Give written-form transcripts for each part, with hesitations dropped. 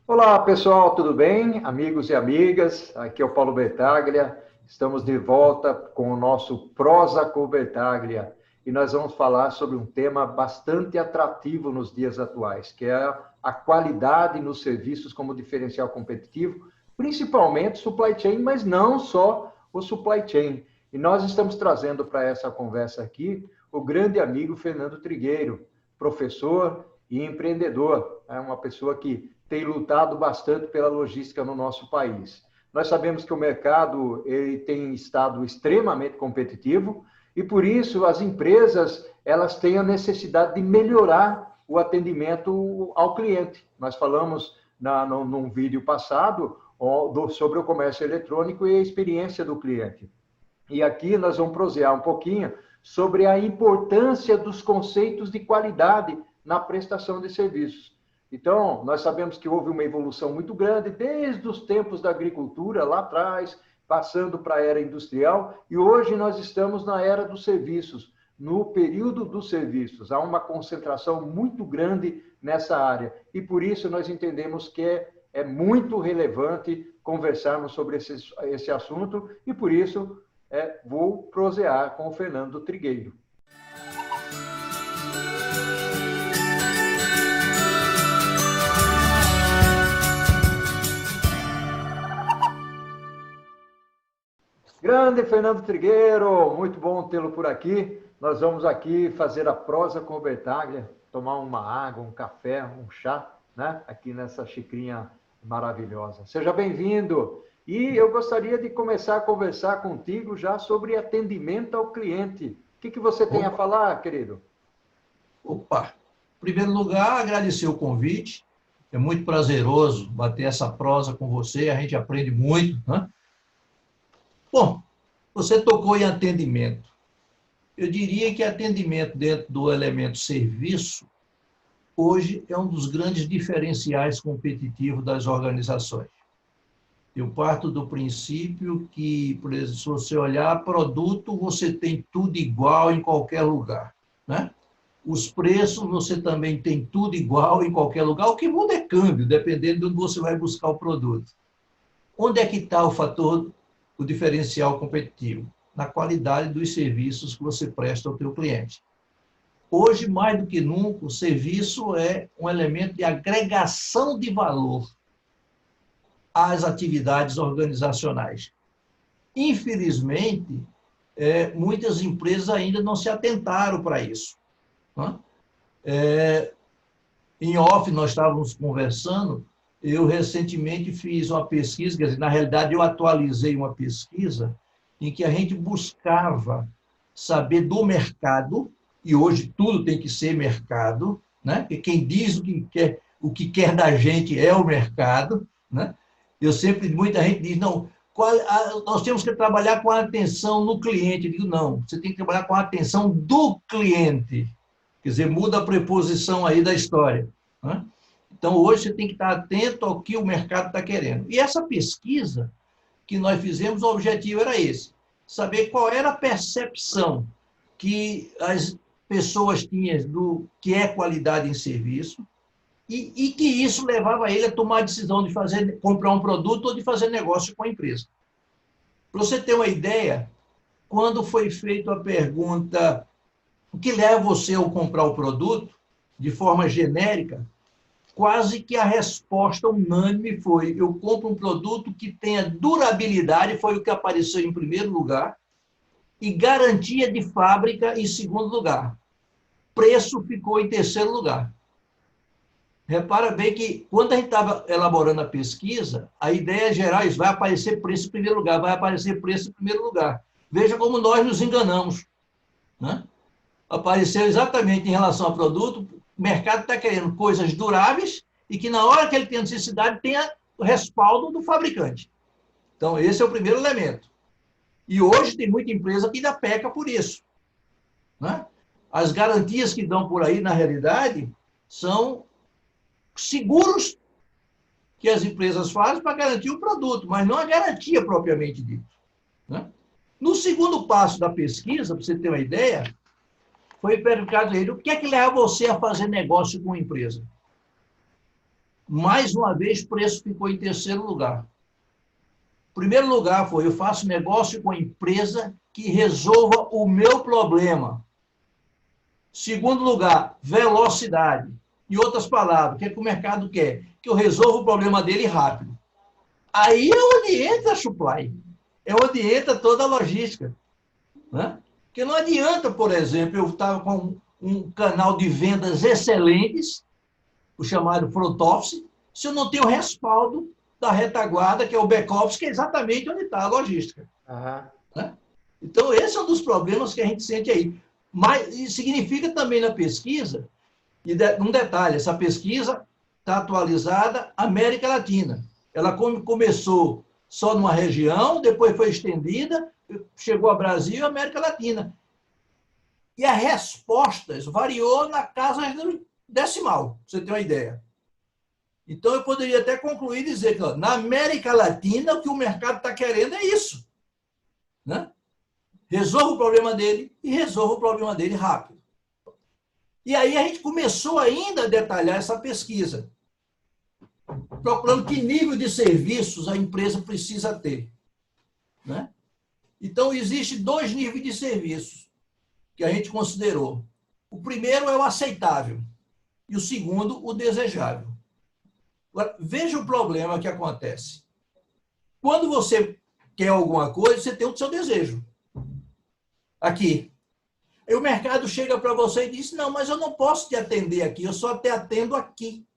Olá, pessoal, tudo bem? Amigos e amigas, aqui é o Paulo Bertaglia. Estamos de volta com o nosso Prosa com Bertaglia e nós vamos falar sobre um tema bastante atrativo nos dias atuais, que é a qualidade nos serviços como diferencial competitivo, principalmente supply chain, mas não só o supply chain. E nós estamos trazendo para essa conversa aqui o grande amigo Fernando Trigueiro, professor e empreendedor. É uma pessoa que tem lutado bastante pela logística no nosso país. Nós sabemos que o mercado ele tem estado extremamente competitivo e, por isso, as empresas elas têm a necessidade de melhorar o atendimento ao cliente. Nós falamos num vídeo passado sobre o comércio eletrônico e a experiência do cliente. E aqui nós vamos prosear um pouquinho sobre a importância dos conceitos de qualidade na prestação de serviços. Então, nós sabemos que houve uma evolução muito grande desde os tempos da agricultura, lá atrás, passando para a era industrial, e hoje nós estamos na era dos serviços, no período dos serviços. Há uma concentração muito grande nessa área, e por isso nós entendemos que é muito relevante conversarmos sobre esse assunto, e por isso vou prosear com o Fernando Trigueiro. Grande Fernando Trigueiro, muito bom tê-lo por aqui. Nós vamos aqui fazer a prosa com o Bertaglia, tomar uma água, um café, um chá, né? Aqui nessa xicrinha maravilhosa. Seja bem-vindo. E eu gostaria de começar a conversar contigo já sobre atendimento ao cliente. O que você tem a falar, querido? Opa! Em primeiro lugar, agradecer o convite. É muito prazeroso bater essa prosa com você, a gente aprende muito, né? Bom, você tocou em atendimento. Eu diria que atendimento dentro do elemento serviço, hoje é um dos grandes diferenciais competitivos das organizações. Eu parto do princípio que, por exemplo, se você olhar produto, você tem tudo igual em qualquer lugar, né? Os preços, você também tem tudo igual em qualquer lugar. O que muda é câmbio, dependendo de onde você vai buscar o produto. Onde é que está o diferencial competitivo? Na qualidade dos serviços que você presta ao teu cliente. Hoje, mais do que nunca, o serviço é um elemento de agregação de valor às atividades organizacionais. Infelizmente, muitas empresas ainda não se atentaram para isso. Em off, nós estávamos conversando, eu recentemente fiz uma pesquisa, quer dizer, na realidade eu atualizei uma pesquisa em que a gente buscava saber do mercado, e hoje tudo tem que ser mercado, né? Porque quem diz o que quer da gente é o mercado, né? Muita gente diz, não, nós temos que trabalhar com a atenção no cliente. Eu digo, não, você tem que trabalhar com a atenção do cliente. Quer dizer, muda a preposição aí da história, né? Então, hoje você tem que estar atento ao que o mercado está querendo. E essa pesquisa que nós fizemos, o objetivo era esse, saber qual era a percepção que as pessoas tinham do que é qualidade em serviço e que isso levava ele a tomar a decisão de comprar um produto ou de fazer negócio com a empresa. Para você ter uma ideia, quando foi feita a pergunta o que leva você a comprar o produto, de forma genérica, quase que a resposta unânime foi: eu compro um produto que tenha durabilidade, foi o que apareceu em primeiro lugar, e garantia de fábrica em segundo lugar. Preço ficou em terceiro lugar. Repara bem que, quando a gente estava elaborando a pesquisa, a ideia geral é: vai aparecer preço em primeiro lugar, vai aparecer preço em primeiro lugar. Veja como nós nos enganamos, né? Apareceu exatamente em relação ao produto. O mercado está querendo coisas duráveis e que, na hora que ele tem necessidade, tenha o respaldo do fabricante. Então, esse é o primeiro elemento. E hoje tem muita empresa que ainda peca por isso, né? As garantias que dão por aí, na realidade, são seguros que as empresas fazem para garantir o produto, mas não a garantia propriamente dita, né? No segundo passo da pesquisa, para você ter uma ideia, foi perguntado a ele: o que é que leva você a fazer negócio com a empresa? Mais uma vez, preço ficou em terceiro lugar. Primeiro lugar foi, eu faço negócio com a empresa que resolva o meu problema. Segundo lugar, velocidade. Em outras palavras, o que é que o mercado quer? Que eu resolva o problema dele rápido. Aí é onde entra a supply. É onde entra toda a logística. Né? Porque não adianta, por exemplo, eu estava com um canal de vendas excelentes, o chamado front office, se eu não tenho respaldo da retaguarda, que é o back-office, que é exatamente onde está a logística. Uhum. Né? Então, esse é um dos problemas que a gente sente aí. Mas isso significa também na pesquisa, e um detalhe, essa pesquisa está atualizada América Latina. Ela começou só numa região, depois foi estendida, chegou a Brasil e América Latina. E as respostas variou na casa decimal, para você ter uma ideia. Então, eu poderia até concluir e dizer que na América Latina, o que o mercado está querendo é isso. Né? Resolva o problema dele e resolva o problema dele rápido. E aí a gente começou ainda a detalhar essa pesquisa, procurando que nível de serviços a empresa precisa ter. Né? Então, existem 2 níveis de serviços que a gente considerou. O primeiro é o aceitável e o segundo, o desejável. Agora, veja o problema que acontece. Quando você quer alguma coisa, você tem o seu desejo. Aqui. Aí o mercado chega para você e diz, não, mas eu não posso te atender aqui, eu só te atendo aqui.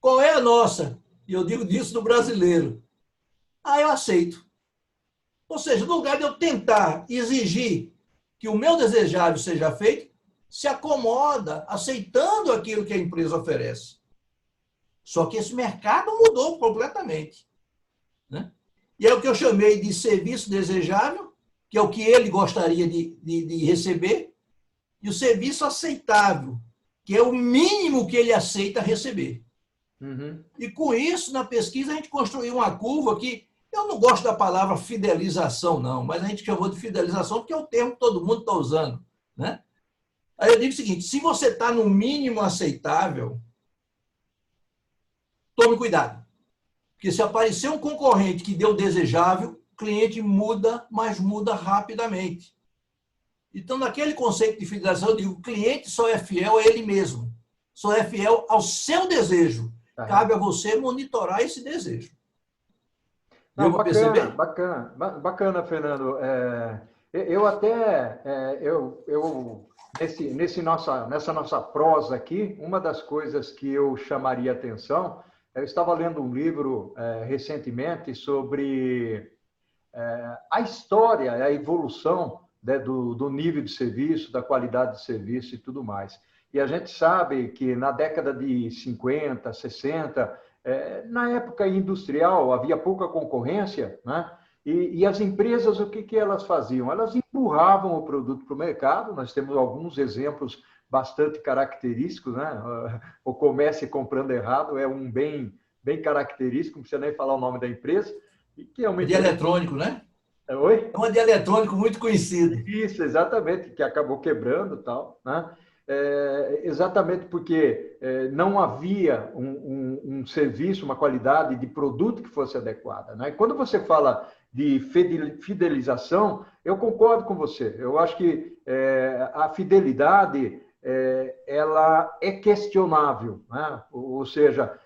Qual é a nossa? E eu digo disso do brasileiro. Ah, eu aceito. Ou seja, no lugar de eu tentar exigir que o meu desejável seja feito, se acomoda aceitando aquilo que a empresa oferece. Só que esse mercado mudou completamente. Né? E é o que eu chamei de serviço desejável, que é o que ele gostaria de receber, e o serviço aceitável, que é o mínimo que ele aceita receber. Uhum. E com isso, na pesquisa, a gente construiu uma curva que, eu não gosto da palavra fidelização, não, mas a gente chamou de fidelização porque é o termo que todo mundo está usando. Né? Aí eu digo o seguinte, se você está no mínimo aceitável, tome cuidado. Porque se aparecer um concorrente que deu o desejável, o cliente muda, mas muda rapidamente. Então, naquele conceito de fidelização, eu digo, o cliente só é fiel a ele mesmo. Só é fiel ao seu desejo. Cabe a você monitorar esse desejo. Não, bacana, Fernando. Eu até, nessa nossa prosa aqui, uma das coisas que eu chamaria atenção, eu estava lendo um livro recentemente sobre a história, a evolução, né, do nível de serviço, da qualidade de serviço e tudo mais. E a gente sabe que na década de 50, 60, na época industrial, havia pouca concorrência, né? E as empresas, o que elas faziam? Elas empurravam o produto para o mercado, nós temos alguns exemplos bastante característicos, né? O comércio comprando errado é um bem característico, não precisa nem falar o nome da empresa. E que é uma de eletrônico, né? Oi? É uma de eletrônico muito conhecida. Isso, exatamente, que acabou quebrando e tal, né? Exatamente porque não havia um serviço, uma qualidade de produto que fosse adequada. Né? Quando você fala de fidelização, eu concordo com você. Eu acho que a fidelidade ela é questionável. Né? Ou seja,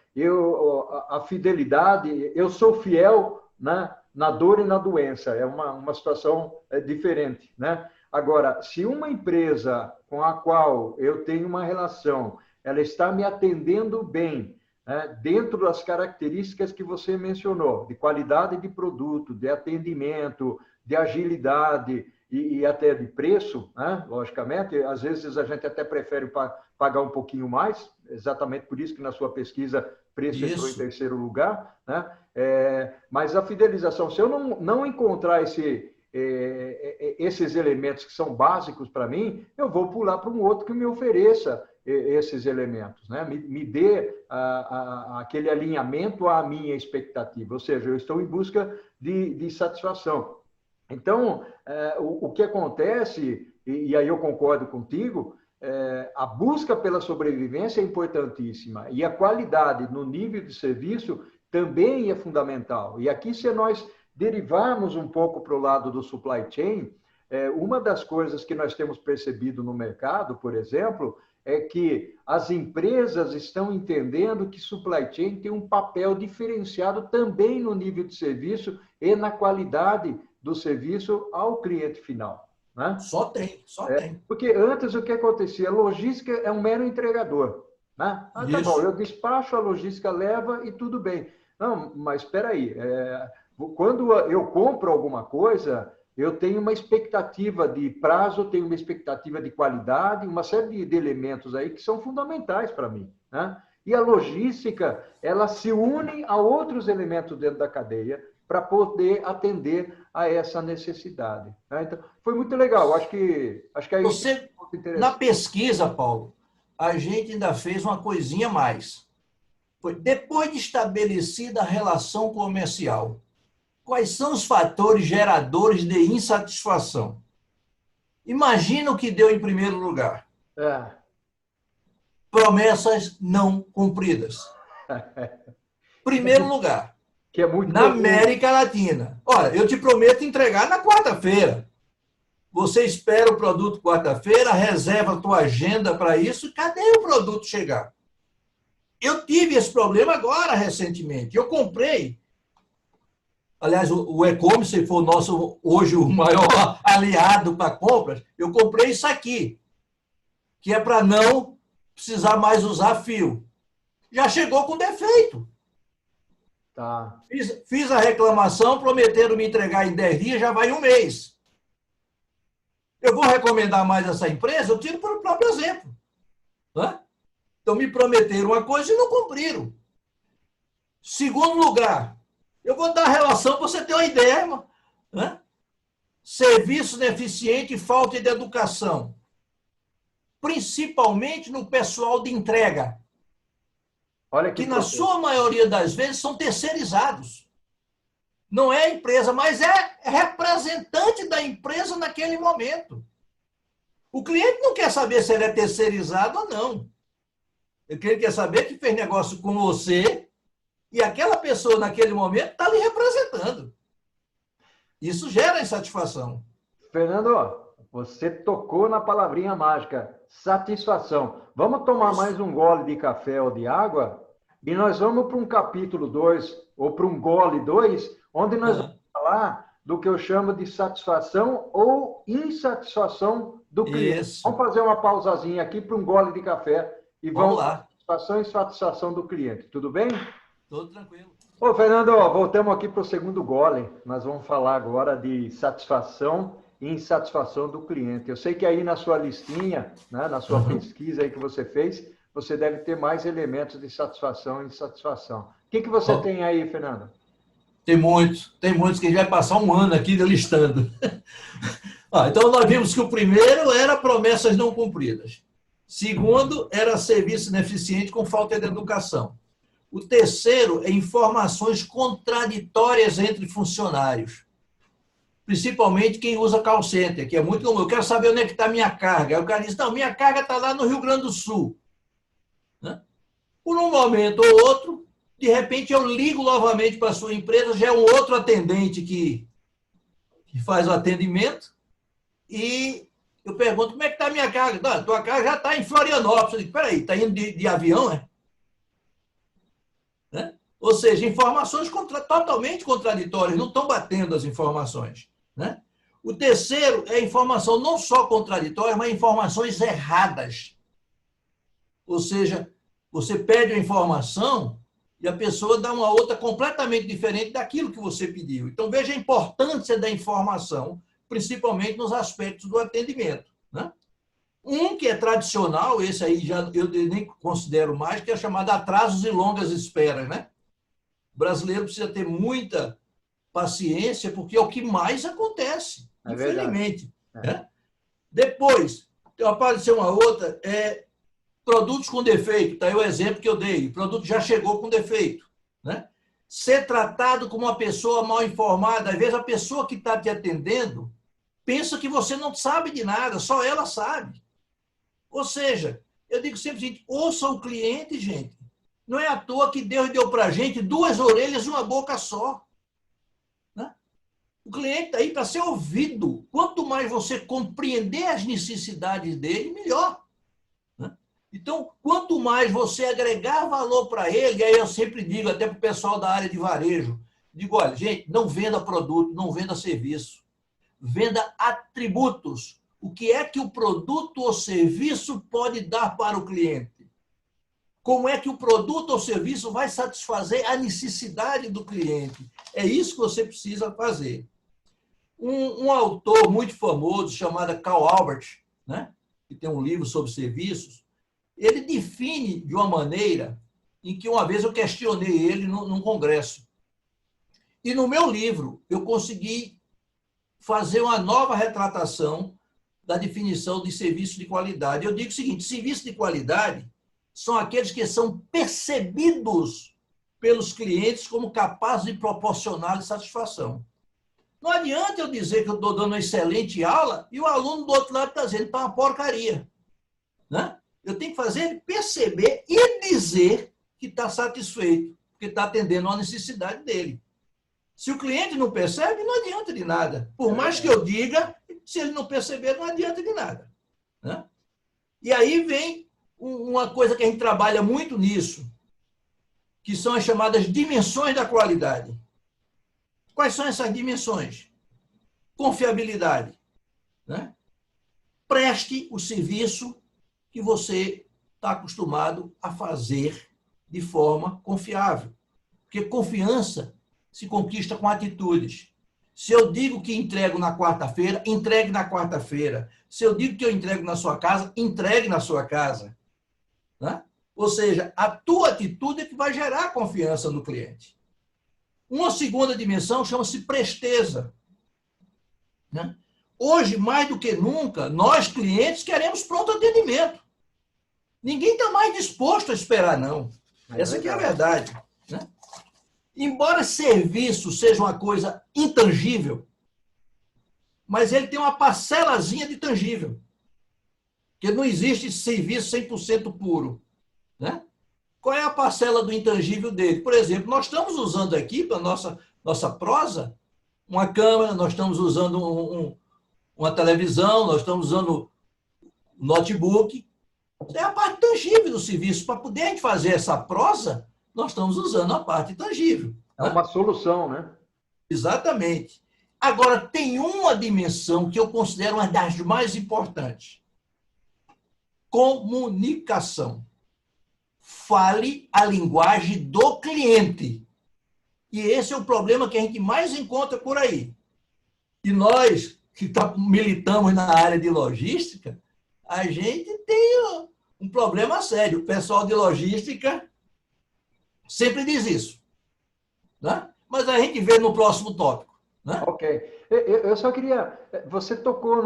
a fidelidade, eu sou fiel, né, na dor e na doença. É uma situação diferente, né? Agora, se uma empresa com a qual eu tenho uma relação, ela está me atendendo bem, né, dentro das características que você mencionou, de qualidade de produto, de atendimento, de agilidade e até de preço, né, logicamente, às vezes a gente até prefere pagar um pouquinho mais, exatamente por isso que na sua pesquisa preço entrou em terceiro lugar, né? Mas a fidelização, se eu não encontrar esses elementos que são básicos para mim, eu vou pular para um outro que me ofereça esses elementos, né? Me dê aquele alinhamento à minha expectativa, ou seja, eu estou em busca de satisfação. Então, o que acontece, e aí eu concordo contigo, a busca pela sobrevivência é importantíssima e a qualidade no nível de serviço também é fundamental. E aqui, se nós derivarmos um pouco para o lado do supply chain, uma das coisas que nós temos percebido no mercado, por exemplo, é que as empresas estão entendendo que supply chain tem um papel diferenciado também no nível de serviço e na qualidade do serviço ao cliente final. Né? Só tem. Porque antes o que acontecia? A logística é um mero entregador. Né? Tá bom, eu despacho, a logística leva e tudo bem. Não, mas espera aí. Quando eu compro alguma coisa, eu tenho uma expectativa de prazo, tenho uma expectativa de qualidade, uma série de elementos aí que são fundamentais para mim. Né? E a logística, ela se une a outros elementos dentro da cadeia para poder atender a essa necessidade. Né? Então, foi muito legal. Acho que aí você, na pesquisa, Paulo, a gente ainda fez uma coisinha a mais. Foi depois de estabelecida a relação comercial, quais são os fatores geradores de insatisfação? Imagina o que deu em primeiro lugar. Promessas não cumpridas. Primeiro lugar. Que é muito na América Latina. Olha, eu te prometo entregar na quarta-feira. Você espera o produto quarta-feira, reserva a tua agenda para isso, cadê o produto chegar? Eu tive esse problema agora, recentemente. Eu comprei. Aliás, o e-commerce foi o nosso, hoje, o maior aliado para compras. Eu comprei isso aqui, que é para não precisar mais usar fio. Já chegou com defeito. Tá. Fiz a reclamação, prometeram me entregar em 10 dias, já vai um mês. Eu vou recomendar mais essa empresa? Eu tiro pelo próprio exemplo. Né? Então, me prometeram uma coisa e não cumpriram. Segundo lugar, eu vou dar a relação para você ter uma ideia, irmão. Né? Serviço ineficiente e falta de educação. Principalmente no pessoal de entrega. Olha que na sua maioria das vezes são terceirizados. Não é a empresa, mas é representante da empresa naquele momento. O cliente não quer saber se ele é terceirizado ou não. O cliente quer saber que fez negócio com você e aquela pessoa naquele momento está lhe representando. Isso gera insatisfação. Fernando, você tocou na palavrinha mágica, satisfação. Vamos tomar mais um gole de café ou de água e nós vamos para um capítulo 2 ou para um gole 2, onde nós vamos falar do que eu chamo de satisfação ou insatisfação do cliente. Isso. Vamos fazer uma pausazinha aqui para um gole de café e vamos lá. Satisfação e insatisfação do cliente. Tudo bem? Tudo tranquilo. Ô, Fernando, voltamos aqui para o segundo gole. Nós vamos falar agora de satisfação e insatisfação do cliente. Eu sei que aí na sua listinha, né, na sua pesquisa aí que você fez, você deve ter mais elementos de satisfação e insatisfação. O que você tem aí, Fernando? Tem muitos que a gente vai passar um ano aqui listando. Então, nós vimos que o primeiro era promessas não cumpridas. Segundo, era serviço ineficiente com falta de educação. O terceiro é informações contraditórias entre funcionários. Principalmente quem usa call center, que é muito comum. Eu quero saber onde é que está a minha carga. Aí o cara diz, não, minha carga está lá no Rio Grande do Sul. Né? Por um momento ou outro, de repente eu ligo novamente para a sua empresa, já é um outro atendente que faz o atendimento, e eu pergunto, como é que está a minha carga? Não, a tua carga já está em Florianópolis. Eu digo, peraí, está indo de avião, né? Ou seja, informações totalmente contraditórias, não estão batendo as informações. Né? O terceiro é informação não só contraditória, mas informações erradas. Ou seja, você pede a informação e a pessoa dá uma outra completamente diferente daquilo que você pediu. Então, veja a importância da informação, principalmente nos aspectos do atendimento. Né? Um que é tradicional, esse aí já eu nem considero mais, que é chamado atrasos e longas esperas. Né? O brasileiro precisa ter muita paciência, porque é o que mais acontece, infelizmente. Né? Depois, apareceu uma outra, produtos com defeito. Está aí o exemplo que eu dei. O produto já chegou com defeito. Né? Ser tratado como uma pessoa mal informada. Às vezes, a pessoa que está te atendendo pensa que você não sabe de nada, só ela sabe. Ou seja, eu digo sempre, gente, ouça o cliente, gente. Não é à toa que Deus deu para a gente 2 orelhas e uma boca só. Né? O cliente está aí para ser ouvido. Quanto mais você compreender as necessidades dele, melhor. Né? Então, quanto mais você agregar valor para ele, aí eu sempre digo, até para o pessoal da área de varejo, digo, olha, gente, não venda produto, não venda serviço. Venda atributos. O que é que o produto ou serviço pode dar para o cliente? Como é que o produto ou serviço vai satisfazer a necessidade do cliente? É isso que você precisa fazer. Um autor muito famoso, chamado Carl Albert, né, que tem um livro sobre serviços, ele define de uma maneira em que uma vez eu questionei ele num congresso. E no meu livro eu consegui fazer uma nova retratação da definição de serviço de qualidade. Eu digo o seguinte, serviço de qualidade são aqueles que são percebidos pelos clientes como capazes de proporcionar satisfação. Não adianta eu dizer que eu estou dando uma excelente aula e o aluno do outro lado está dizendo que está uma porcaria. Né? Eu tenho que fazer ele perceber e dizer que está satisfeito, porque está atendendo a uma necessidade dele. Se o cliente não percebe, não adianta de nada. Por mais que eu diga, se ele não perceber, não adianta de nada. Né? E aí vem uma coisa que a gente trabalha muito nisso, que são as chamadas dimensões da qualidade. Quais são essas dimensões? Confiabilidade. Né? Preste o serviço que você está acostumado a fazer de forma confiável. Porque confiança se conquista com atitudes. Se eu digo que entrego na quarta-feira, entregue na quarta-feira. Se eu digo que eu entrego na sua casa, entregue na sua casa. Né? Ou seja, a tua atitude é que vai gerar confiança no cliente. Uma segunda dimensão chama-se presteza. Né? Hoje, mais do que nunca, nós, clientes, queremos pronto atendimento. Ninguém está mais disposto a esperar, não. Essa aqui é a verdade. Né? Embora serviço seja uma coisa intangível, mas ele tem uma parcelazinha de tangível. Porque não existe serviço 100% puro. Né? Qual é a parcela do intangível dele? Por exemplo, nós estamos usando aqui, para a nossa prosa, uma câmera, nós estamos usando uma televisão, nós estamos usando um notebook. É a parte tangível do serviço. Para poder a gente fazer essa prosa, nós estamos usando a parte tangível. É uma solução, né? Exatamente. Agora, tem uma dimensão que eu considero uma das mais importantes. Comunicação. Fale a linguagem do cliente. E esse é o problema que a gente mais encontra por aí. E nós, que militamos na área de logística, a gente tem um problema sério. O pessoal de logística sempre diz isso. Né? Mas a gente vê no próximo tópico. Né? Ok. Eu só queria... Você tocou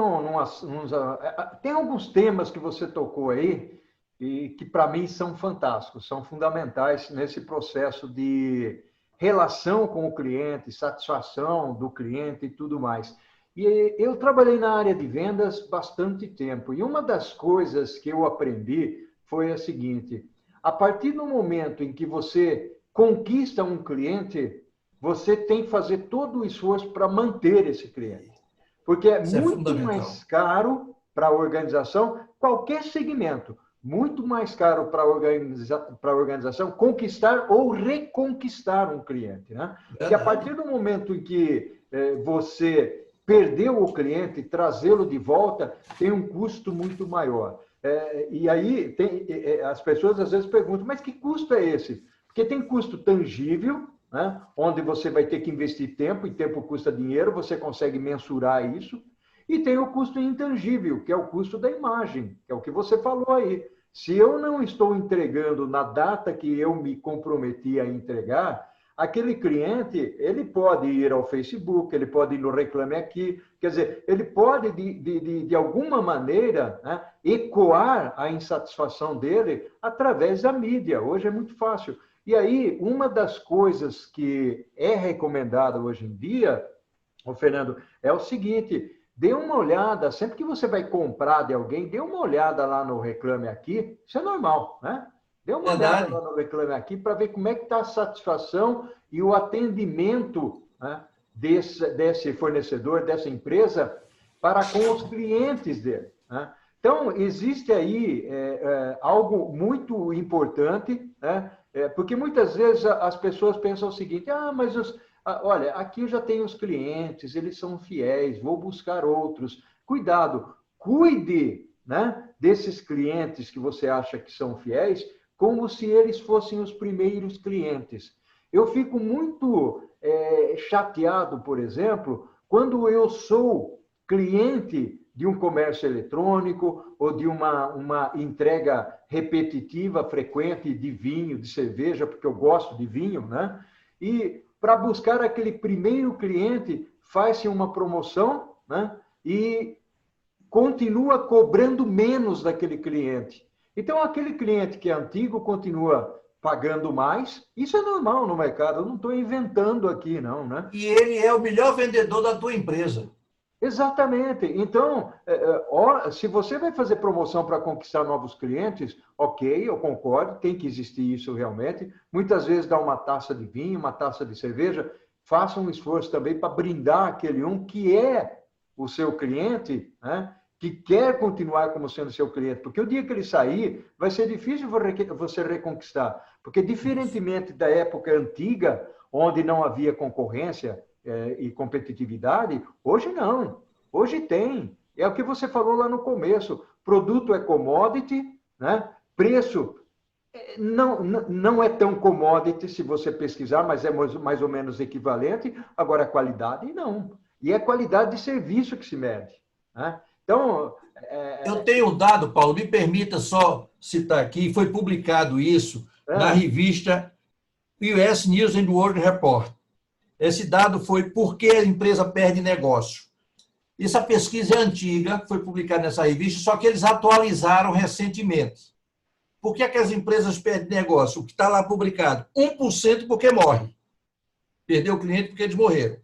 tem alguns temas que você tocou aí e que, para mim, são fantásticos, são fundamentais nesse processo de relação com o cliente, satisfação do cliente e tudo mais. E eu trabalhei na área de vendas bastante tempo, e uma das coisas que eu aprendi foi a seguinte: a partir do momento em que você conquista um cliente, você tem que fazer todo o esforço para manter esse cliente. Porque é muito mais caro para a organização, qualquer segmento, muito mais caro para a organização conquistar ou reconquistar um cliente. Né? Porque a partir do momento em que você perdeu o cliente, trazê-lo de volta, tem um custo muito maior. E aí as pessoas às vezes perguntam, mas que custo é esse? Porque tem custo tangível, né? Onde você vai ter que investir tempo, e tempo custa dinheiro, você consegue mensurar isso. E tem o custo intangível, que é o custo da imagem, que é o que você falou aí. Se eu não estou entregando na data que eu me comprometi a entregar, aquele cliente, ele pode ir ao Facebook, ele pode ir no Reclame Aqui, quer dizer, ele pode, de alguma maneira, né, ecoar a insatisfação dele através da mídia. Hoje é muito fácil. E aí, uma das coisas que é recomendada hoje em dia, Fernando, é o seguinte: dê uma olhada, sempre que você vai comprar de alguém, dê uma olhada lá no Reclame Aqui, isso é normal, né? Dê uma olhada Verdade. lá no Reclame Aqui para ver como é que está a satisfação e o atendimento, né, desse fornecedor, dessa empresa, para com os clientes dele, né? Então, existe aí algo muito importante, né? Porque muitas vezes as pessoas pensam o seguinte, mas olha, aqui eu já tenho os clientes, eles são fiéis, vou buscar outros. Cuidado, cuide, né, desses clientes que você acha que são fiéis, como se eles fossem os primeiros clientes. Eu fico muito chateado, por exemplo, quando eu sou cliente de um comércio eletrônico ou de uma entrega repetitiva, frequente de vinho, de cerveja, porque eu gosto de vinho, né? E para buscar aquele primeiro cliente, faz-se uma promoção, né? E continua cobrando menos daquele cliente. Então, aquele cliente que é antigo continua pagando mais. Isso é normal no mercado, eu não estou inventando aqui, não, né? E ele é o melhor vendedor da tua empresa. Exatamente. Então, se você vai fazer promoção para conquistar novos clientes, ok, eu concordo, tem que existir isso realmente. Muitas vezes dá uma taça de vinho, uma taça de cerveja, faça um esforço também para brindar aquele um que é o seu cliente, né? Que quer continuar como sendo seu cliente, porque o dia que ele sair, vai ser difícil você reconquistar. Porque, diferentemente da época antiga, onde não havia concorrência, e competitividade, hoje não. Hoje tem. É o que você falou lá no começo. Produto é commodity, né? Preço não é tão commodity se você pesquisar, mas é mais ou menos equivalente. Agora, a qualidade, não. E é a qualidade de serviço que se mede, né? Então... Eu tenho um dado, Paulo, me permita só citar aqui, foi publicado isso na revista US News and World Report. Esse dado foi por que a empresa perde negócio. Essa pesquisa é antiga, foi publicada nessa revista, só que eles atualizaram recentemente. Por que as empresas perdem negócio? O que está lá publicado? 1% porque morre. Perdeu o cliente porque eles morreram.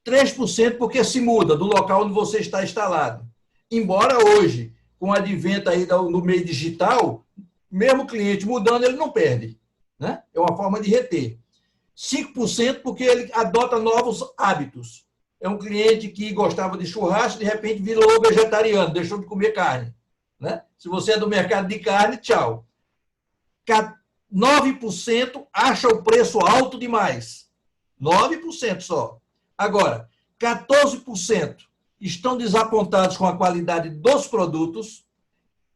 3% porque se muda do local onde você está instalado. Embora hoje, com o advento aí no meio digital, mesmo cliente mudando, ele não perde, né? É uma forma de reter. 5% porque ele adota novos hábitos. É um cliente que gostava de churrasco, de repente virou vegetariano, deixou de comer carne, né? Se você é do mercado de carne, tchau. 9% acha o preço alto demais. 9% só. Agora, 14% estão desapontados com a qualidade dos produtos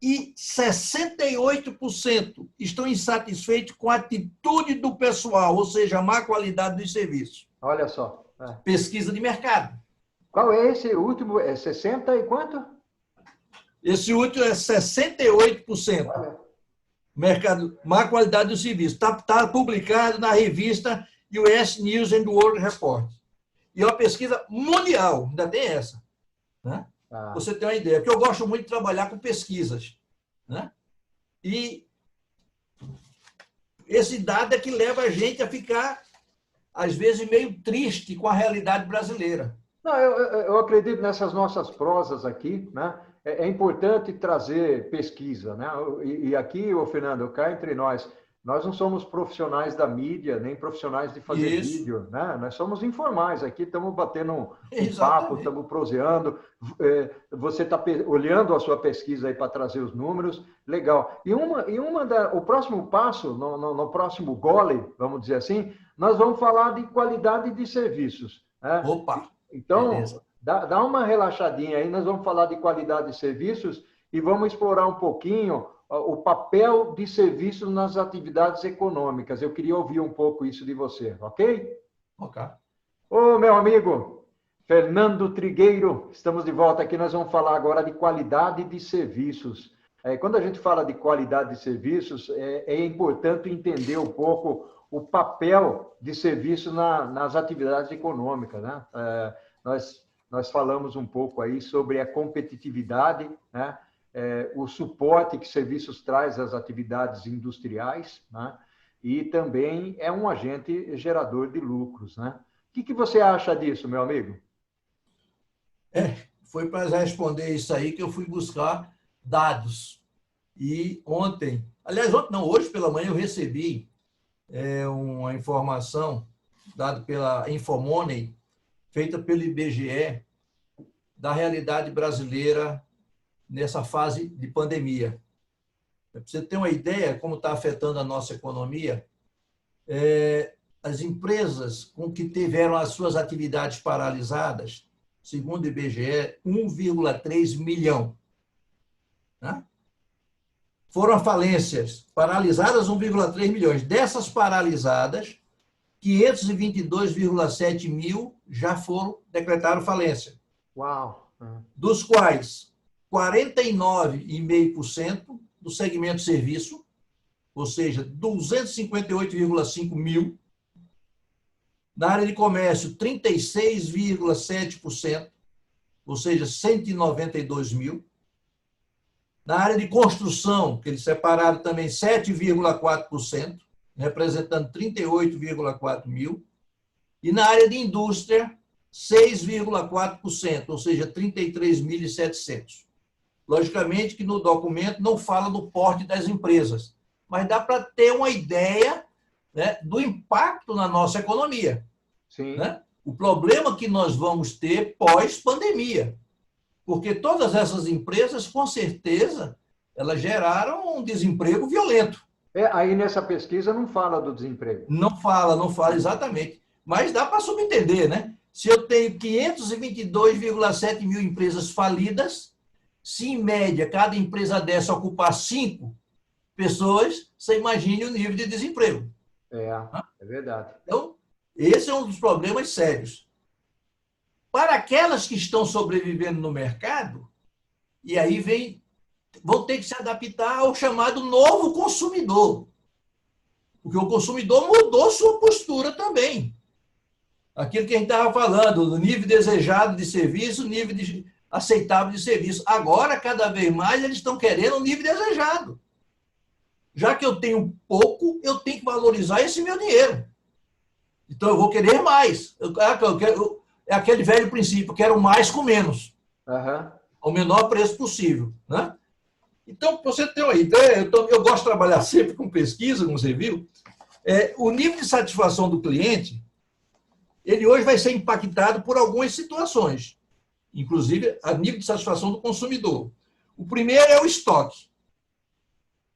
e 68% estão insatisfeitos com a atitude do pessoal, ou seja, a má qualidade dos serviços. Olha só. Pesquisa de mercado. Qual é esse último? É 60 e quanto? Esse último é 68%. Olha. Mercado, má qualidade do serviço. Está publicado na revista US News and World Report. E é uma pesquisa mundial, ainda tem essa, né? Você tem uma ideia, porque eu gosto muito de trabalhar com pesquisas, né? E esse dado é que leva a gente a ficar, às vezes, meio triste com a realidade brasileira. Não, eu acredito nessas nossas prosas aqui, né? É importante trazer pesquisa, né? E aqui, Fernando, cá entre nós não somos profissionais da mídia, nem profissionais de fazer vídeo, né? Nós somos informais aqui, estamos batendo um papo, estamos proseando, você está olhando a sua pesquisa aí para trazer os números, legal. O próximo passo, no próximo gole, vamos dizer assim, nós vamos falar de qualidade de serviços, né? Opa! Então, beleza. Dá uma relaxadinha aí, nós vamos falar de qualidade de serviços e vamos explorar um pouquinho o papel de serviços nas atividades econômicas. Eu queria ouvir um pouco isso de você, ok? Ok. Ô, meu amigo Fernando Trigueiro, estamos de volta aqui, nós vamos falar agora de qualidade de serviços. Quando a gente fala de qualidade de serviços, é importante entender um pouco o papel de serviço nas atividades econômicas, né? Nós falamos um pouco aí sobre a competitividade, né? O suporte que serviços traz às atividades industriais, né? E também é um agente gerador de lucros, né? O que você acha disso, meu amigo? foi para responder isso aí que eu fui buscar dados. E ontem, aliás, ontem não, hoje pela manhã eu recebi uma informação dada pela Infomoney, feita pelo IBGE, da realidade brasileira nessa fase de pandemia. Para você ter uma ideia como está afetando a nossa economia, as empresas com que tiveram as suas atividades paralisadas, segundo o IBGE, 1,3 milhão. Né? Foram falências paralisadas, 1,3 milhões. Dessas paralisadas, 522,7 mil já decretaram falência. Uau! Dos quais 49,5% do segmento serviço, ou seja, 258,5 mil. Na área de comércio, 36,7%, ou seja, 192 mil. Na área de construção, que eles separaram também 7,4%, representando 38,4 mil. E na área de indústria, 6,4%, ou seja, 33.700. Logicamente que no documento não fala do porte das empresas, mas dá para ter uma ideia, né, do impacto na nossa economia. Sim. Né? O problema que nós vamos ter pós-pandemia, porque todas essas empresas, com certeza, elas geraram um desemprego violento. Aí nessa pesquisa não fala do desemprego. Não fala exatamente. Mas dá para subentender, né? Se eu tenho 522,7 mil empresas falidas, se em média cada empresa dessa ocupar 5 pessoas, você imagine o nível de desemprego. É verdade. Então, esse é um dos problemas sérios. Para aquelas que estão sobrevivendo no mercado, e aí vão ter que se adaptar ao chamado novo consumidor. Porque o consumidor mudou sua postura também. Aquilo que a gente estava falando, do nível desejado de serviço, nível aceitável de serviço. Agora, cada vez mais, eles estão querendo o nível desejado. Já que eu tenho pouco, eu tenho que valorizar esse meu dinheiro. Então, eu vou querer mais. É aquele velho princípio, eu quero mais com menos. Ao menor preço possível. Né? Então, para você ter uma ideia, eu gosto de trabalhar sempre com pesquisa, como você viu, o nível de satisfação do cliente, ele hoje vai ser impactado por algumas situações, inclusive a nível de satisfação do consumidor. O primeiro é o estoque.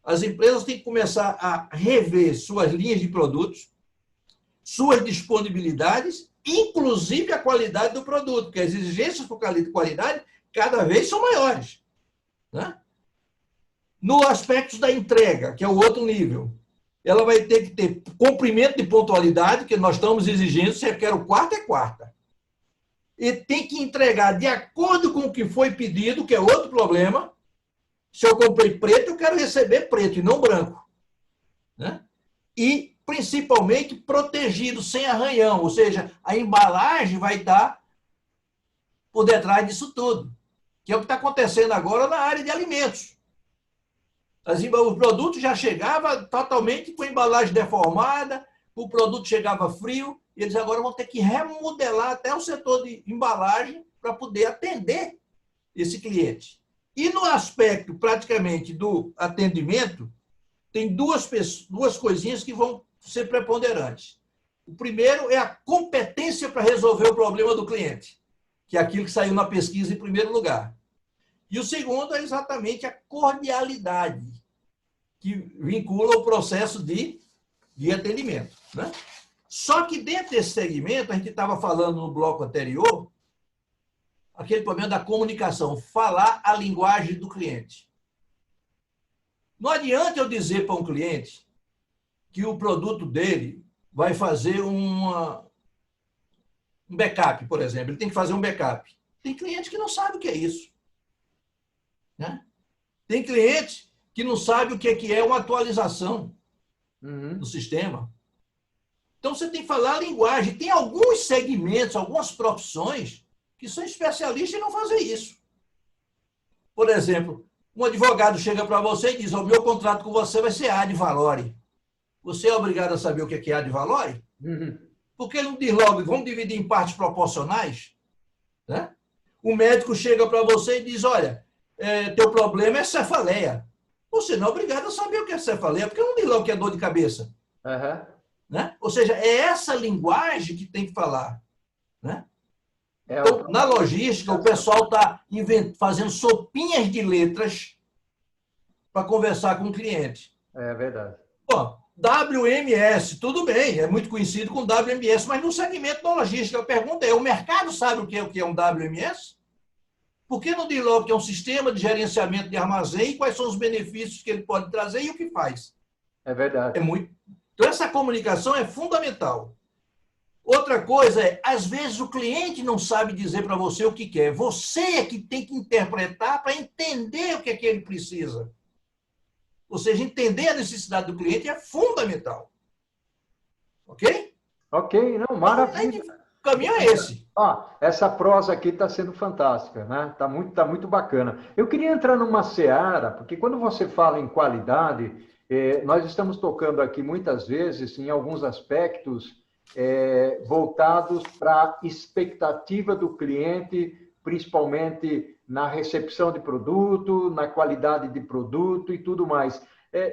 As empresas têm que começar a rever suas linhas de produtos, suas disponibilidades, inclusive a qualidade do produto, porque as exigências por qualidade cada vez são maiores. Né? No aspecto da entrega, que é o outro nível, ela vai ter que ter cumprimento de pontualidade, que nós estamos exigindo, se eu quero quarta, é quarta. E tem que entregar de acordo com o que foi pedido, que é outro problema. Se eu comprei preto, eu quero receber preto e não branco. Né? E, principalmente, protegido, sem arranhão, ou seja, a embalagem vai estar por detrás disso tudo, que é o que está acontecendo agora na área de alimentos. O produto já chegava totalmente com a embalagem deformada, o produto chegava frio, e eles agora vão ter que remodelar até o setor de embalagem para poder atender esse cliente. E no aspecto, praticamente, do atendimento, tem duas coisinhas que vão ser preponderantes. O primeiro é a competência para resolver o problema do cliente, que é aquilo que saiu na pesquisa em primeiro lugar. E o segundo é exatamente a cordialidade, que vincula o processo de atendimento. Né? Só que dentro desse segmento, a gente estava falando no bloco anterior, aquele problema da comunicação, falar a linguagem do cliente. Não adianta eu dizer para um cliente que o produto dele vai fazer um backup, por exemplo. Ele tem que fazer um backup. Tem cliente que não sabe o que é isso. Né? Tem cliente que não sabe o que é uma atualização no sistema. Então, você tem que falar a linguagem. Tem alguns segmentos, algumas profissões que são especialistas em não fazer isso. Por exemplo, um advogado chega para você e diz: o meu contrato com você vai ser ad valorem. Você é obrigado a saber o que é ad valorem? Porque ele não diz logo, vamos dividir em partes proporcionais? Né? O médico chega para você e diz, olha, teu problema é cefaleia. Você não é obrigado a saber o que é cefaleia, porque eu não digo logo que é dor de cabeça. Uhum. Né? Ou seja, é essa linguagem que tem que falar. Né? É Então, na logística, o pessoal está fazendo sopinhas de letras para conversar com o cliente. É verdade. Bom, WMS, tudo bem, é muito conhecido com WMS, mas no segmento da logística, a pergunta é, o mercado sabe o que é um WMS? Por que não diz logo que é um sistema de gerenciamento de armazém e quais são os benefícios que ele pode trazer e o que faz? É verdade. Então, essa comunicação é fundamental. Outra coisa é, às vezes o cliente não sabe dizer para você o que quer. Você é que tem que interpretar para entender o que é que ele precisa. Ou seja, entender a necessidade do cliente é fundamental. Ok? Ok, não, maravilha. Então, o caminho é esse. Essa prosa aqui está sendo fantástica, né? Tá muito bacana. Eu queria entrar numa seara, porque quando você fala em qualidade, nós estamos tocando aqui muitas vezes em alguns aspectos voltados para a expectativa do cliente, principalmente na recepção de produto, na qualidade de produto e tudo mais.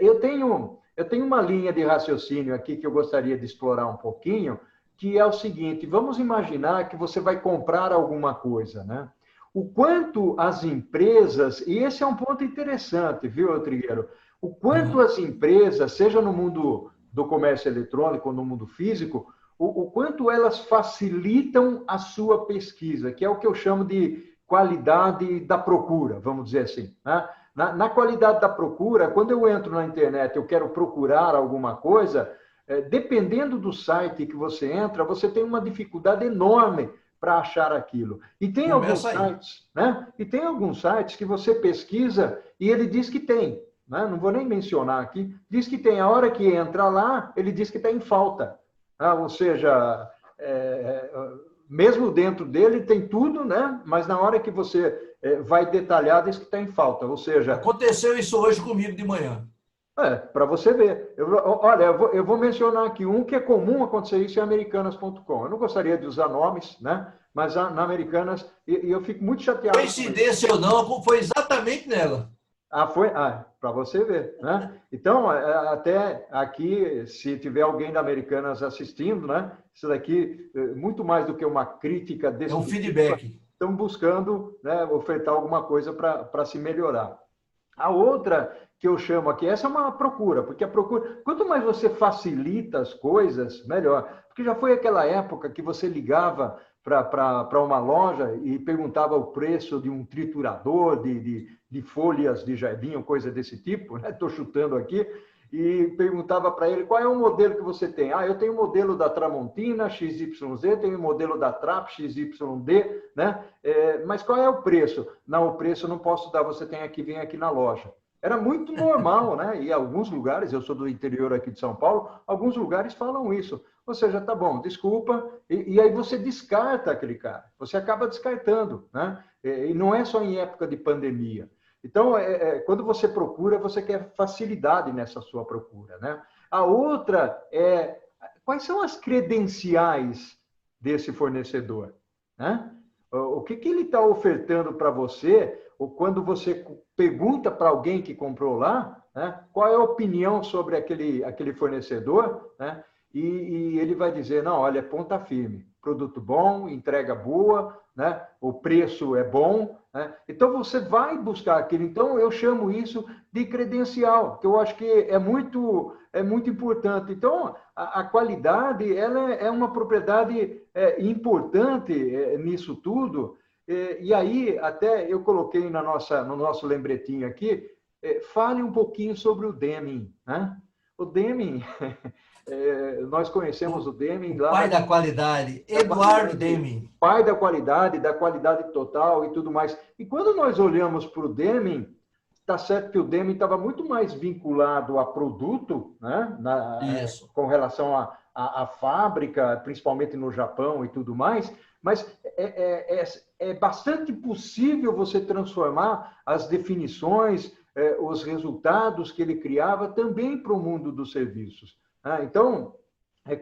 Eu tenho uma linha de raciocínio aqui que eu gostaria de explorar um pouquinho, que é o seguinte: vamos imaginar que você vai comprar alguma coisa, né? O quanto as empresas, e esse é um ponto interessante, viu, Trigueiro? O quanto as empresas, seja no mundo do comércio eletrônico ou no mundo físico, o quanto elas facilitam a sua pesquisa, que é o que eu chamo de qualidade da procura, vamos dizer assim. Né? Na qualidade da procura, quando eu entro na internet, eu quero procurar alguma coisa, dependendo do site que você entra, você tem uma dificuldade enorme para achar aquilo. E tem alguns sites, né? E tem alguns sites que você pesquisa e ele diz que tem, né? Não vou nem mencionar aqui, diz que tem. A hora que entra lá, ele diz que está em falta. Ou seja, mesmo dentro dele tem tudo, né? Mas na hora que você vai detalhar, diz que está em falta. Ou seja... Aconteceu isso hoje comigo de manhã. Para você ver. Olha, eu vou mencionar aqui um que é comum acontecer isso em americanas.com. Eu não gostaria de usar nomes, né? Mas na Americanas, e eu fico muito chateado. Coincidência ou não, foi exatamente nela. Foi? Para você ver, né? Então, até aqui, se tiver alguém da Americanas assistindo, né? Isso daqui, muito mais do que uma crítica desse. É um feedback. Estão buscando, né, ofertar alguma coisa para se melhorar. A outra que eu chamo aqui, essa é uma procura, porque a procura, quanto mais você facilita as coisas, melhor. Porque já foi aquela época que você ligava para uma loja e perguntava o preço de um triturador, de folhas de jardim, ou coisa desse tipo, né? Estou chutando aqui, e perguntava para ele qual é o modelo que você tem. Eu tenho o modelo da Tramontina XYZ, tenho o modelo da Trap XYD, né? Mas qual é o preço? Não, o preço eu não posso dar, você tem aqui, vem aqui na loja. Era muito normal, né? E alguns lugares, eu sou do interior aqui de São Paulo, alguns lugares falam isso. Ou seja, tá bom, desculpa, e aí você descarta aquele cara, você acaba descartando, né? E não é só em época de pandemia. Então, quando você procura, você quer facilidade nessa sua procura, né? A outra é, quais são as credenciais desse fornecedor, né? O que ele está ofertando para você, ou quando você pergunta para alguém que comprou lá, né, qual é a opinião sobre aquele fornecedor, né? E ele vai dizer, não, olha, ponta firme, produto bom, entrega boa, né? O preço é bom, né? Então você vai buscar aquilo. Então eu chamo isso de credencial, que eu acho que é muito importante. Então a qualidade ela é uma propriedade importante nisso tudo. E aí até eu coloquei no nosso lembretinho aqui, fale um pouquinho sobre o Deming, né? O Deming nós conhecemos o Deming lá. Pai da qualidade, Eduardo Deming. Pai da qualidade total e tudo mais. E quando nós olhamos para o Deming, está certo que o Deming estava muito mais vinculado a produto, né? Com relação à fábrica, principalmente no Japão e tudo mais, mas é bastante possível você transformar as definições, os resultados que ele criava também para o mundo dos serviços. Então,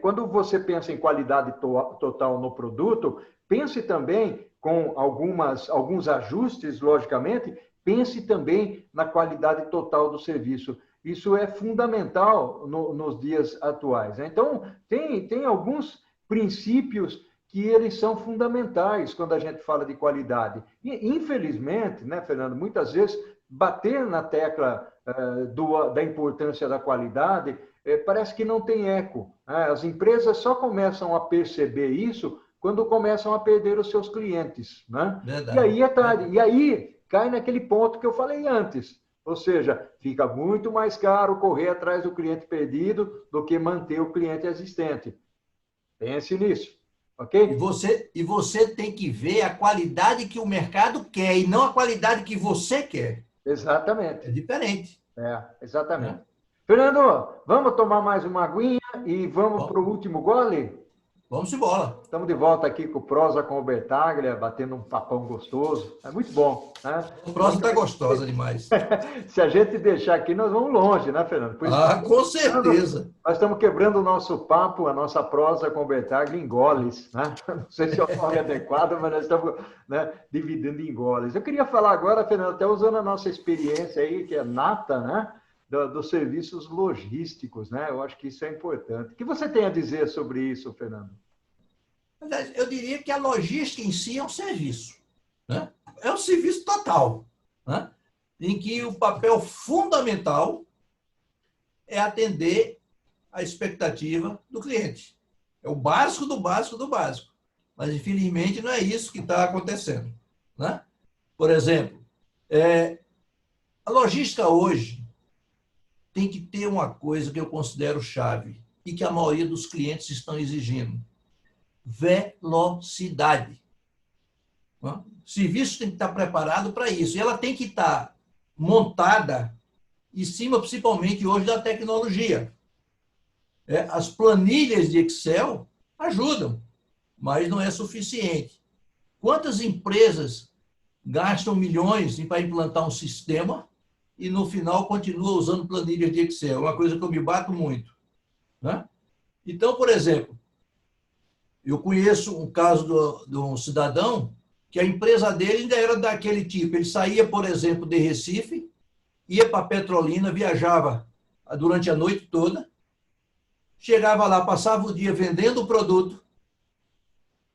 quando você pensa em qualidade total no produto, pense também com alguns ajustes, logicamente, pense também na qualidade total do serviço. Isso é fundamental nos dias atuais, né? Então, tem alguns princípios que eles são fundamentais quando a gente fala de qualidade. E, infelizmente, né, Fernando, muitas vezes bater na tecla da importância da qualidade parece que não tem eco, né? As empresas só começam a perceber isso quando começam a perder os seus clientes, né? Verdade. E aí é tarde. E aí cai naquele ponto que eu falei antes. Ou seja, fica muito mais caro correr atrás do cliente perdido do que manter o cliente existente. Pense nisso, ok? E você tem que ver a qualidade que o mercado quer e não a qualidade que você quer. Exatamente. É diferente. Exatamente. Né? Fernando, vamos tomar mais uma aguinha e vamos para o último gole? Vamos embora. Estamos de volta aqui com o Prosa com o Bertaglia, batendo um papão gostoso. É muito bom, né? A prosa está gostosa demais. Se a gente deixar aqui, nós vamos longe, né, Fernando? Com certeza. Nós estamos quebrando o nosso papo, a nossa prosa com o Bertaglia em goles, né? Não sei se é o nome adequado, mas nós estamos, né, dividindo em goles. Eu queria falar agora, Fernando, até usando a nossa experiência aí, que é nata, né? Dos serviços logísticos, né? Eu acho que isso é importante. O que você tem a dizer sobre isso, Fernando? Eu diria que a logística em si é um serviço, né? É um serviço total, né? Em que o papel fundamental é atender a expectativa do cliente. É o básico do básico do básico. Mas, infelizmente, não é isso que está acontecendo, né? Por exemplo, a logística hoje tem que ter uma coisa que eu considero chave e que a maioria dos clientes estão exigindo: velocidade. O serviço tem que estar preparado para isso. E ela tem que estar montada em cima, principalmente hoje, da tecnologia. As planilhas de Excel ajudam, mas não é suficiente. Quantas empresas gastam milhões para implantar um sistema e, no final, continua usando planilhas de Excel? É uma coisa que eu me bato muito, né? Então, por exemplo, eu conheço um caso de um cidadão que a empresa dele ainda era daquele tipo. Ele saía, por exemplo, de Recife, ia para Petrolina, viajava durante a noite toda, chegava lá, passava o dia vendendo o produto,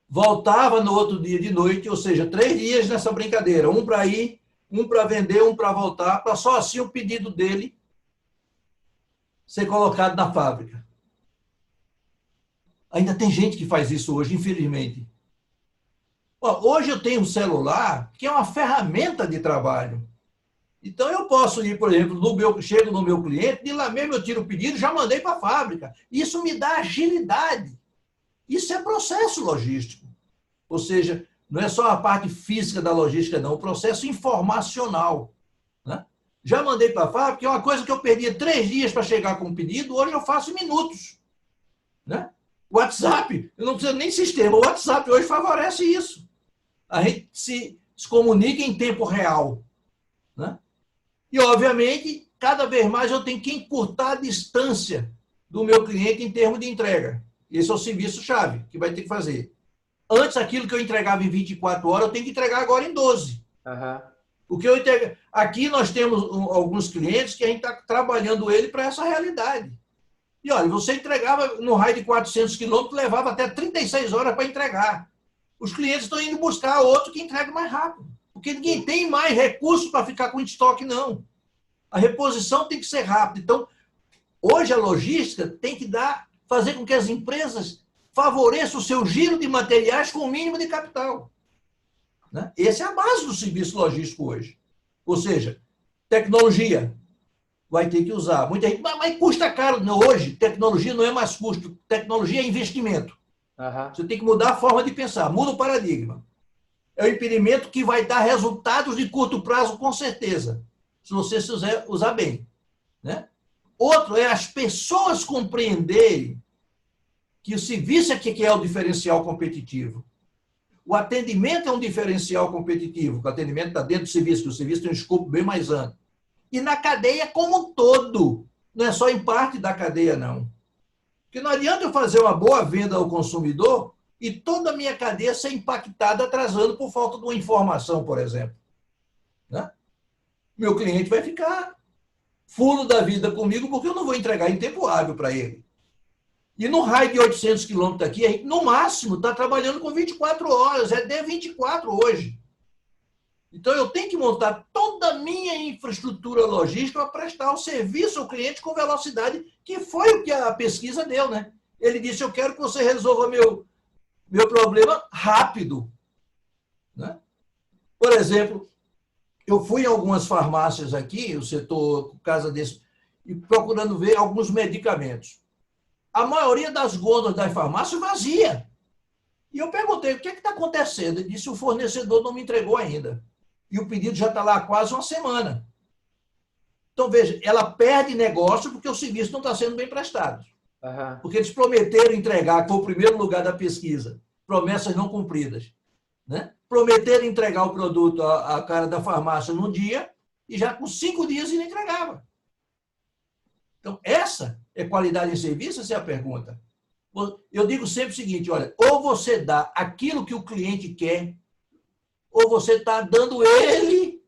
voltava no outro dia de noite, ou seja, 3 dias nessa brincadeira, um para ir, um para vender, um para voltar, para só assim o pedido dele ser colocado na fábrica. Ainda tem gente que faz isso hoje, infelizmente. Hoje eu tenho um celular que é uma ferramenta de trabalho. Então eu posso ir, por exemplo, chego no meu cliente, de lá mesmo eu tiro o pedido, já mandei para a fábrica. Isso me dá agilidade. Isso é processo logístico. Ou seja, não é só a parte física da logística, não, o processo informacional, né? Já mandei para a fábrica, é uma coisa que eu perdia 3 dias para chegar com o pedido, hoje eu faço em minutos, né? WhatsApp, eu não preciso nem sistema, o WhatsApp hoje favorece isso. A gente se comunica em tempo real, né? E, obviamente, cada vez mais eu tenho que encurtar a distância do meu cliente em termos de entrega. Esse é o serviço-chave que vai ter que fazer. Antes, aquilo que eu entregava em 24 horas, eu tenho que entregar agora em 12. Uhum. O que eu entrego... Aqui nós temos alguns clientes que a gente está trabalhando ele para essa realidade. E, olha, você entregava no raio de 400 quilômetros, levava até 36 horas para entregar. Os clientes estão indo buscar outro que entregue mais rápido. Porque ninguém tem mais recursos para ficar com estoque, não. A reposição tem que ser rápida. Então, hoje a logística tem que fazer com que as empresas favoreçam o seu giro de materiais com o mínimo de capital, né? Essa é a base do serviço logístico hoje. Ou seja, tecnologia vai ter que usar. Muita gente, mas custa caro. Não, hoje, tecnologia não é mais custo. Tecnologia é investimento. Uhum. Você tem que mudar a forma de pensar. Muda o paradigma. É o impedimento que vai dar resultados de curto prazo, com certeza, se você usar bem, né? Outro é as pessoas compreenderem que o serviço é que é o diferencial competitivo. O atendimento é um diferencial competitivo, o atendimento está dentro do serviço, que o serviço tem um escopo bem mais amplo. E na cadeia como um todo, não é só em parte da cadeia, não. Porque não adianta eu fazer uma boa venda ao consumidor e toda a minha cadeia ser impactada, atrasando por falta de uma informação, por exemplo. Né? Meu cliente vai ficar fulo da vida comigo porque eu não vou entregar em tempo hábil para ele. E no raio de 800 quilômetros aqui, a gente, no máximo, está trabalhando com 24 horas, é D24 hoje. Então, eu tenho que montar toda a minha infraestrutura logística para prestar o serviço ao cliente com velocidade, que foi o que a pesquisa deu, né? Ele disse, eu quero que você resolva meu problema rápido. Né? Por exemplo, eu fui em algumas farmácias aqui, o setor, casa desse, e procurando ver alguns medicamentos. A maioria das gôndolas das farmácias vazia. E eu perguntei, o que está acontecendo? Ele disse, o fornecedor não me entregou ainda. E o pedido já está lá há quase uma semana. Então, veja, ela perde negócio porque o serviço não está sendo bem prestado. Uhum. Porque eles prometeram entregar, que foi o primeiro lugar da pesquisa, promessas não cumpridas. Né? Prometeram entregar o produto à cara da farmácia num dia e já com 5 dias ele entregava. Então, essa é qualidade em serviço? Essa é a pergunta. Eu digo sempre o seguinte, olha, ou você dá aquilo que o cliente quer, ou você está dando ele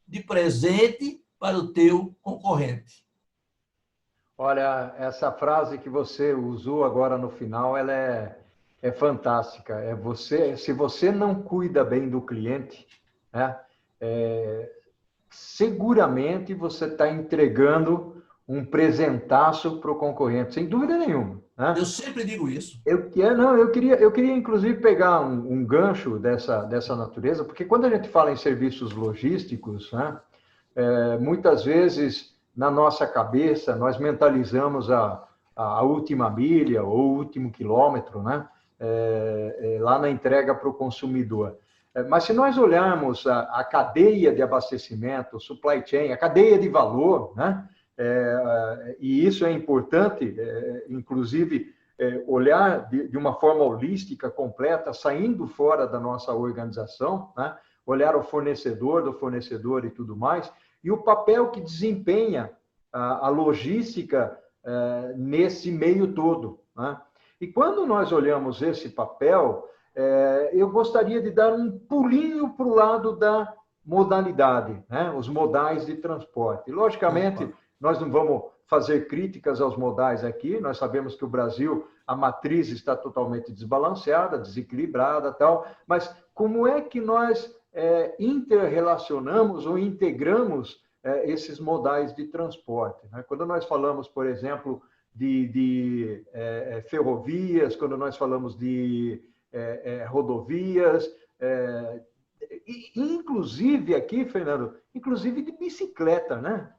de presente para o teu concorrente. Olha, essa frase que você usou agora no final, ela é fantástica. Se você não cuida bem do cliente, né, seguramente você está entregando um presentaço para o concorrente, sem dúvida nenhuma. Né? Eu sempre digo isso. Eu queria inclusive pegar um gancho dessa natureza, porque quando a gente fala em serviços logísticos, né, muitas vezes na nossa cabeça nós mentalizamos a última milha ou o último quilômetro, né, lá na entrega para o consumidor. Mas se nós olharmos a cadeia de abastecimento, supply chain, a cadeia de valor, né, e isso é importante, inclusive, olhar de uma forma holística, completa, saindo fora da nossa organização, né? Olhar o fornecedor do fornecedor e tudo mais, e o papel que desempenha a logística nesse meio todo. Né? E quando nós olhamos esse papel, eu gostaria de dar um pulinho para o lado da modalidade, né? Os modais de transporte. Logicamente, nós não vamos fazer críticas aos modais aqui, nós sabemos que o Brasil, a matriz está totalmente desbalanceada, desequilibrada, tal, mas como é que nós interrelacionamos ou integramos esses modais de transporte? Né? Quando nós falamos, por exemplo, de ferrovias, quando nós falamos de rodovias, inclusive aqui, Fernando, inclusive de bicicleta, né?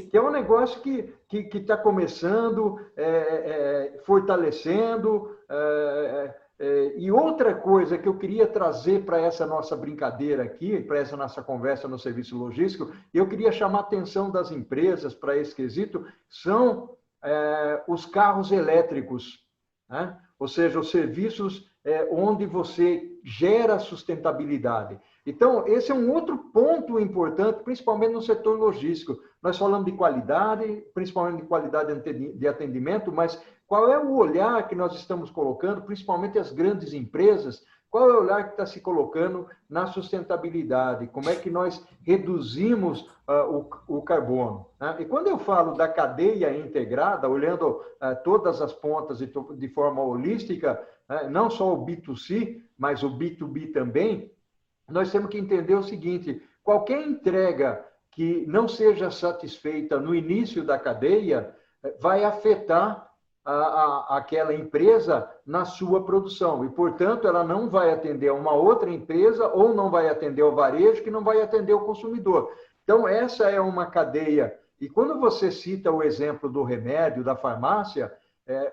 Que é um negócio que está começando, fortalecendo. E outra coisa que eu queria trazer para essa nossa brincadeira aqui, para essa nossa conversa no serviço logístico, eu queria chamar a atenção das empresas para esse quesito, são os carros elétricos, né? Ou seja, os serviços onde você gera sustentabilidade. Então, esse é um outro ponto importante, principalmente no setor logístico. Nós falamos de qualidade, principalmente de qualidade de atendimento, mas qual é o olhar que nós estamos colocando, principalmente as grandes empresas, qual é o olhar que está se colocando na sustentabilidade? Como é que nós reduzimos o carbono? Né? E quando eu falo da cadeia integrada, olhando todas as pontas de forma holística, não só o B2C, mas o B2B também, nós temos que entender o seguinte: qualquer entrega que não seja satisfeita no início da cadeia vai afetar aquela empresa na sua produção e, portanto, ela não vai atender a uma outra empresa ou não vai atender ao varejo, que não vai atender o consumidor. Então, essa é uma cadeia. E quando você cita o exemplo do remédio, da farmácia,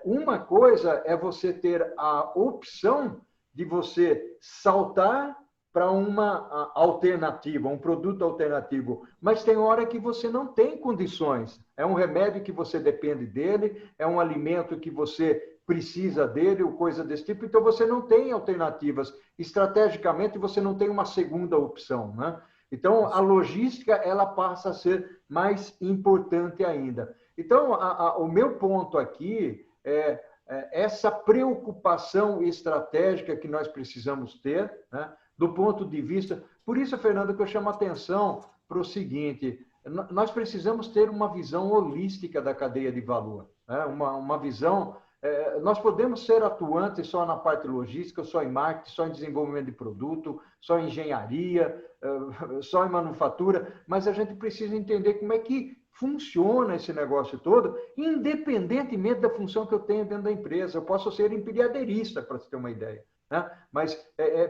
uma coisa é você ter a opção de você saltar para uma alternativa, um produto alternativo, mas tem hora que você não tem condições. É um remédio que você depende dele, é um alimento que você precisa dele, ou coisa desse tipo, então você não tem alternativas. Estrategicamente, você não tem uma segunda opção, né? Então, a logística, ela passa a ser mais importante ainda. Então, o meu ponto aqui é essa preocupação estratégica que nós precisamos ter, né, do ponto de vista... Por isso, Fernando, que eu chamo a atenção para o seguinte, nós precisamos ter uma visão holística da cadeia de valor, né? Uma visão... Nós podemos ser atuantes só na parte logística, só em marketing, só em desenvolvimento de produto, só em engenharia, só em manufatura, mas a gente precisa entender como é que funciona esse negócio todo, independentemente da função que eu tenho dentro da empresa. Eu posso ser empilhadeirista, para você ter uma ideia, né? Mas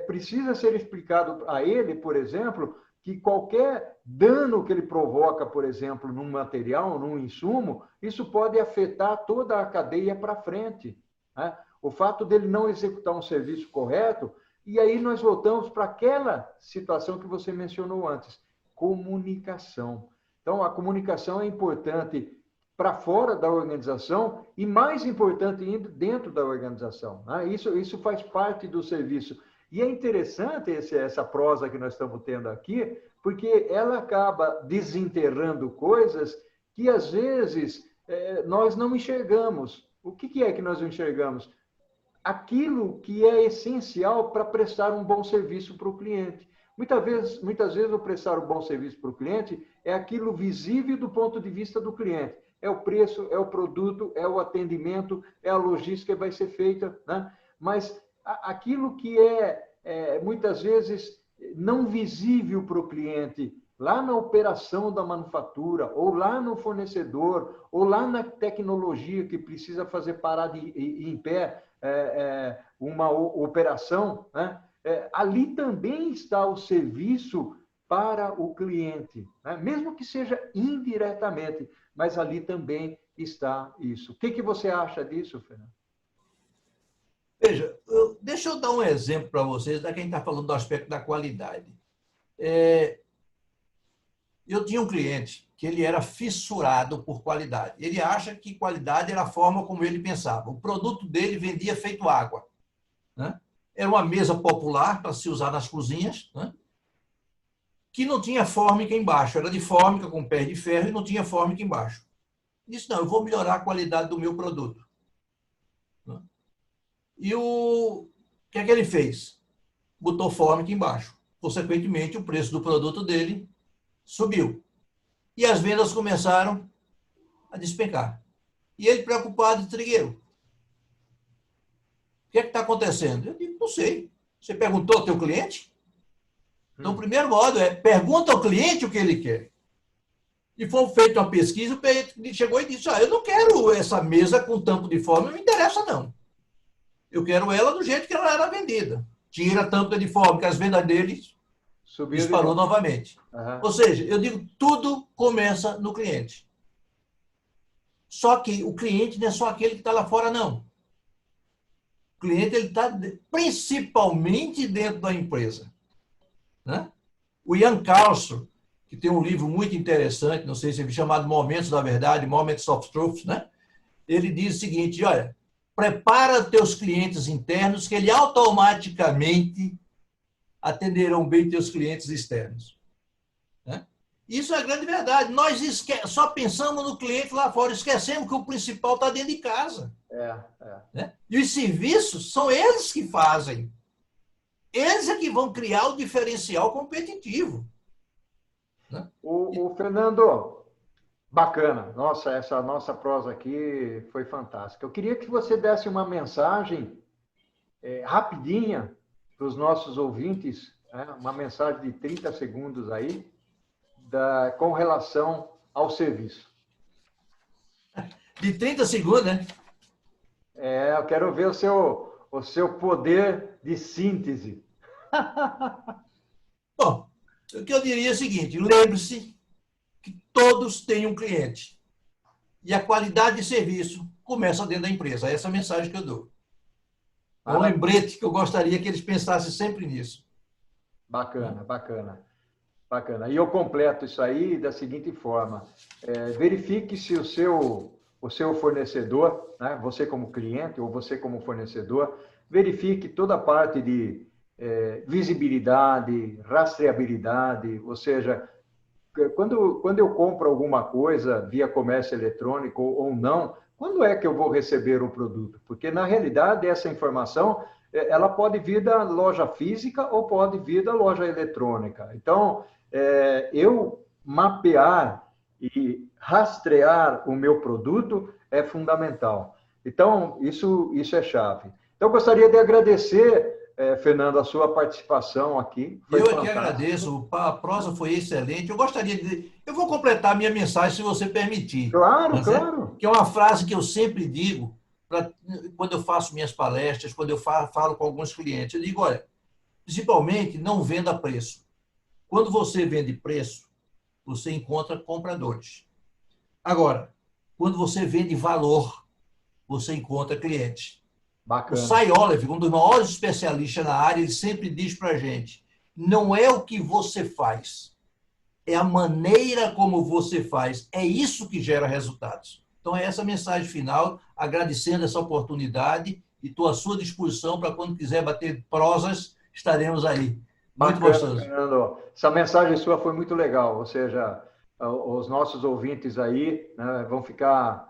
precisa ser explicado a ele, por exemplo, que qualquer dano que ele provoca, por exemplo, num material, num insumo, isso pode afetar toda a cadeia para frente, né? O fato dele não executar um serviço correto, e aí nós voltamos para aquela situação que você mencionou antes, comunicação. Então, a comunicação é importante para fora da organização e mais importante ainda dentro da organização, né? Isso faz parte do serviço. E é interessante essa prosa que nós estamos tendo aqui, porque ela acaba desenterrando coisas que, às vezes, nós não enxergamos. O que é que nós não enxergamos? Aquilo que é essencial para prestar um bom serviço para o cliente. Muitas vezes, o prestar um bom serviço para o cliente é aquilo visível do ponto de vista do cliente. É o preço, é o produto, é o atendimento, é a logística que vai ser feita, né? Mas aquilo que muitas vezes, não visível para o cliente, lá na operação da manufatura, ou lá no fornecedor, ou lá na tecnologia que precisa fazer parar em pé uma operação, né? Ali também está o serviço para o cliente, né? Mesmo que seja indiretamente, mas ali também está isso. O que você acha disso, Fernando? Veja, deixa eu dar um exemplo para vocês, da quem está falando do aspecto da qualidade. Eu tinha um cliente que ele era fissurado por qualidade. Ele acha que qualidade era a forma como ele pensava. O produto dele vendia feito água, né? Era uma mesa popular para se usar nas cozinhas, né? Que não tinha fórmica embaixo. Era de fórmica com pé de ferro e não tinha fórmica embaixo. Disse, não, eu vou melhorar a qualidade do meu produto. E o que é que ele fez? Botou fórmica embaixo. Consequentemente, o preço do produto dele subiu. E as vendas começaram a despencar. E ele preocupado e trigueiro. O que é que está acontecendo? Eu digo, não sei. Você perguntou ao teu cliente? Então, o primeiro modo pergunta ao cliente o que ele quer. E foi feita uma pesquisa, o cliente chegou e disse, eu não quero essa mesa com tampo de fórmica, não me interessa não. Eu quero ela do jeito que ela era vendida. Tira a tampa de fórmica, as vendas deles disparou novamente. Uhum. Ou seja, eu digo, tudo começa no cliente. Só que o cliente não é só aquele que está lá fora, não. O cliente está principalmente dentro da empresa, né? O Ian Carlson, que tem um livro muito interessante, não sei se é chamado Momentos da Verdade, Moments of Truth, né? Ele diz o seguinte, olha, prepara teus clientes internos que ele automaticamente atenderão bem teus clientes externos, né? Isso é a grande verdade. Nós só pensamos no cliente lá fora, esquecemos que o principal está dentro de casa. Né? E os serviços são eles que fazem. Eles é que vão criar o diferencial competitivo. Né? O Fernando, bacana. Nossa, essa nossa prosa aqui foi fantástica. Eu queria que você desse uma mensagem rapidinha para os nossos ouvintes, né? Uma mensagem de 30 segundos aí, com relação ao serviço. De 30 segundos, né? Eu quero ver o seu poder de síntese. Bom, o que eu diria é o seguinte, lembre-se que todos têm um cliente. E a qualidade de serviço começa dentro da empresa. Essa é a mensagem que eu dou. É um lembrete que eu gostaria que eles pensassem sempre nisso. Bacana, bacana. Bacana. E eu completo isso aí da seguinte forma. Verifique se o seu fornecedor, né, você como cliente ou você como fornecedor, verifique toda a parte de visibilidade, rastreabilidade, ou seja, quando eu compro alguma coisa via comércio eletrônico ou não, quando é que eu vou receber o produto? Porque, na realidade, essa informação, ela pode vir da loja física ou pode vir da loja eletrônica. Então, eu mapear e rastrear o meu produto é fundamental. Então, isso é chave. Então, eu gostaria de agradecer, Fernando, a sua participação aqui. Foi eu que agradeço. A prosa foi excelente. Eu gostaria de... Eu vou completar a minha mensagem, se você permitir. Claro, claro. Que é uma frase que eu sempre digo quando eu faço minhas palestras, quando eu falo com alguns clientes. Eu digo, olha, principalmente, não venda preço. Quando você vende preço, você encontra compradores. Agora, quando você vende valor, você encontra clientes. Bacana. O Cy Oliver, um dos maiores especialistas na área, ele sempre diz para a gente, não é o que você faz, é a maneira como você faz. É isso que gera resultados. Então, é essa a mensagem final, agradecendo essa oportunidade e estou à sua disposição para quando quiser bater prosas, estaremos aí. Muito gostoso. Fernando. Essa mensagem sua foi muito legal, ou seja, os nossos ouvintes aí, né, vão ficar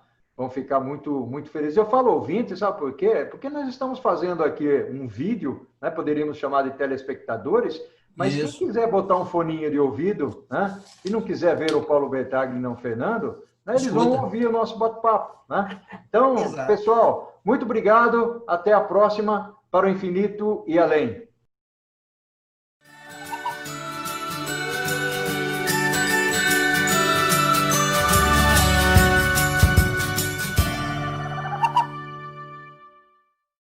muito, muito felizes. Eu falo ouvintes, sabe por quê? Porque nós estamos fazendo aqui um vídeo, né, poderíamos chamar de telespectadores, mas Isso. quem quiser botar um foninho de ouvido, né, e não quiser ver o Paulo Bertaglia e não o Fernando, né, eles vão ouvir o nosso bate-papo. Né? Então, Exato. Pessoal, muito obrigado. Até a próxima, para o infinito e além.